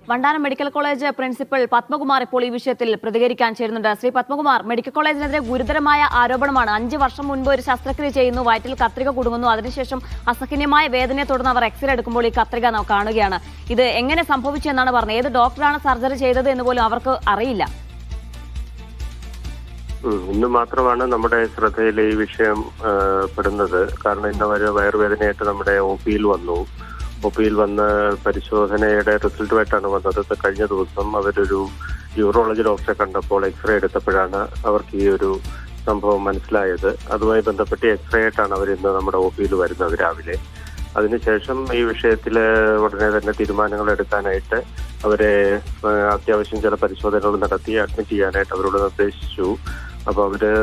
Vandanam medical college principal Padmakumar ഇപ്പോൾ ഈ വിഷയത്തിൽ പ്രതികരിക്കാൻ ചേരുന്നുണ്ട്. ശ്രീ പത്മകുമാർ, മെഡിക്കൽ കോളേജിനെതിരെ ഗുരുതരമായ ആരോപണമാണ്. 5 വർഷം മുൻപ് ഒരു ശസ്ത്രക്രിയ ചെയ്യുന്നു, വയറ്റിൽ കത്രിക കുടുങ്ങുന്നു, അതിനുശേഷം അസഹനീയമായ വേദനയെ തുടർന്ന് അവർ എക്സ്റേ എടുക്കുമ്പോൾ ഈ കത്രിക നാം കാണുകയാണ്. ഇത് എങ്ങനെ സംഭവിച്ചു എന്നാണ് പറഞ്ഞത്. ഏത് ഡോക്ടറാണ് സർജറി ചെയ്തത് എന്ന് പോലും അവർക്ക് അറിയില്ല. ഇന്ന് മാത്രമാണ് നമ്മുടെ ശ്രദ്ധയിൽ ഈ വിഷയം പെടുന്നത്. കാരണം ഇന്ന് വയറുവേദനയായിട്ട് നമ്മുടെ ഒപിയിൽ വന്ന് പരിശോധനയുടെ റിസൾട്ടുമായിട്ടാണ് വന്നത്. കഴിഞ്ഞ ദിവസം അവരൊരു യൂറോളജി ഡോക്ടറെ കണ്ടപ്പോൾ എക്സ്റേ എടുത്തപ്പോഴാണ് അവർക്ക് ഈ ഒരു സംഭവം മനസ്സിലായത്. അതുമായി ബന്ധപ്പെട്ട് എക്സ്റേ ആയിട്ടാണ് അവർ ഇന്ന് നമ്മുടെ ഒപിയിൽ വരുന്നത് രാവിലെ. അതിനുശേഷം ഈ വിഷയത്തിൽ ഉടനെ തന്നെ തീരുമാനങ്ങൾ എടുക്കാനായിട്ട് അവരെ അത്യാവശ്യം ചില പരിശോധനകൾ നടത്തി അഡ്മിറ്റ് ചെയ്യാനായിട്ട് അവരോട് നിർദ്ദേശിച്ചു. അപ്പോൾ അവര്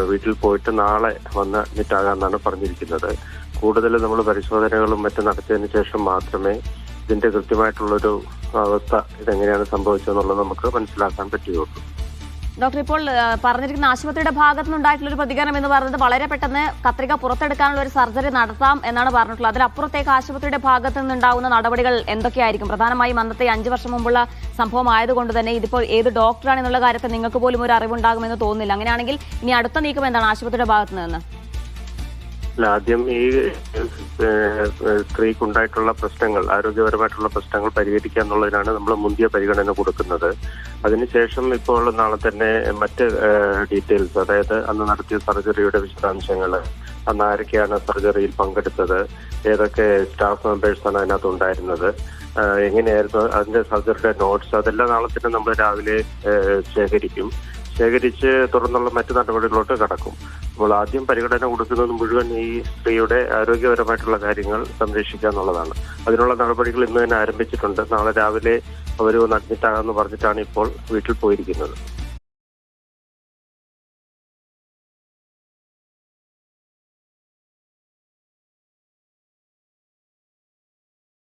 വീട്ടിൽ പോയിട്ട് നാളെ വന്ന് അഡ്മിറ്റ് ആകാമെന്നാണ് പറഞ്ഞിരിക്കുന്നത്. കൂടുതൽ നമ്മൾ പരിശോധനകളും മറ്റും നടത്തിയതിനു ശേഷം മാത്രമേ ഇതിന്റെ കൃത്യമായിട്ടുള്ളൊരു അവസ്ഥ ഇതെങ്ങനെയാണ് സംഭവിച്ചതെന്നുള്ളത് നമുക്ക് മനസ്സിലാക്കാൻ പറ്റുകയുള്ളൂ. ഡോക്ടർ, ഇപ്പോൾ പറഞ്ഞിരിക്കുന്ന ആശുപത്രിയുടെ ഭാഗത്തു നിന്നുണ്ടായിട്ടുള്ള ഒരു പ്രതികരണം എന്ന് പറയുന്നത് വളരെ പെട്ടെന്ന് കത്രിക പുറത്തെടുക്കാനുള്ള ഒരു സർജറി നടത്താം എന്നാണ് പറഞ്ഞിട്ടുള്ളത്. അതിലപ്പുറത്തേക്ക് ആശുപത്രിയുടെ ഭാഗത്തു നിന്നുണ്ടാകുന്ന നടപടികൾ എന്തൊക്കെയായിരിക്കും? പ്രധാനമായും അന്നത്തെ 5 വർഷം മുമ്പുള്ള സംഭവം ആയതുകൊണ്ട് തന്നെ ഇതിപ്പോൾ ഏത് ഡോക്ടറാണ് എന്നുള്ള കാര്യത്തിൽ നിങ്ങൾക്ക് പോലും ഒരു അറിവുണ്ടാകുമെന്ന് തോന്നുന്നില്ല. അങ്ങനെയാണെങ്കിൽ ഇനി അടുത്ത നീക്കം എന്താണ് ആശുപത്രിയുടെ ഭാഗത്തു നിന്ന്? ആദ്യം ഈ സ്ത്രീക്കുണ്ടായിട്ടുള്ള പ്രശ്നങ്ങൾ, ആരോഗ്യപരമായിട്ടുള്ള പ്രശ്നങ്ങൾ പരിഹരിക്കുക എന്നുള്ളതിനാണ് നമ്മൾ മുന്തിയ പരിഗണന കൊടുക്കുന്നത്. അതിനുശേഷം ഇപ്പോൾ നാളെ തന്നെ മറ്റ് ഡീറ്റെയിൽസ്, അതായത് അന്ന് നടത്തിയ സർജറിയുടെ വിശദാംശങ്ങൾ, അന്ന് ആരൊക്കെയാണ് സർജറിയിൽ പങ്കെടുത്തത്, ഏതൊക്കെ സ്റ്റാഫ് മെമ്പേഴ്സാണ് അതിനകത്ത് ഉണ്ടായിരുന്നത്, എങ്ങനെയായിരുന്നു അതിന്റെ സർജറിയുടെ നോട്ട്സ്, അതെല്ലാം നാളെ തന്നെ നമ്മൾ രാവിലെ ശേഖരിച്ച് തുടർന്നുള്ള മറ്റു നടപടികളിലോട്ട് കടക്കും. അപ്പോൾ ആദ്യം പരിഗണന കൊടുക്കുന്നത് മുഴുവൻ ഈ സ്ത്രീയുടെ ആരോഗ്യപരമായിട്ടുള്ള കാര്യങ്ങൾ സംരക്ഷിക്കുക എന്നുള്ളതാണ്. അതിനുള്ള നടപടികൾ ഇന്ന് തന്നെ ആരംഭിച്ചിട്ടുണ്ട്. നാളെ രാവിലെ അവർ ഒന്ന് അഡ്മിറ്റ് ആകാമെന്ന് പറഞ്ഞിട്ടാണ് ഇപ്പോൾ വീട്ടിൽ പോയിരിക്കുന്നത്.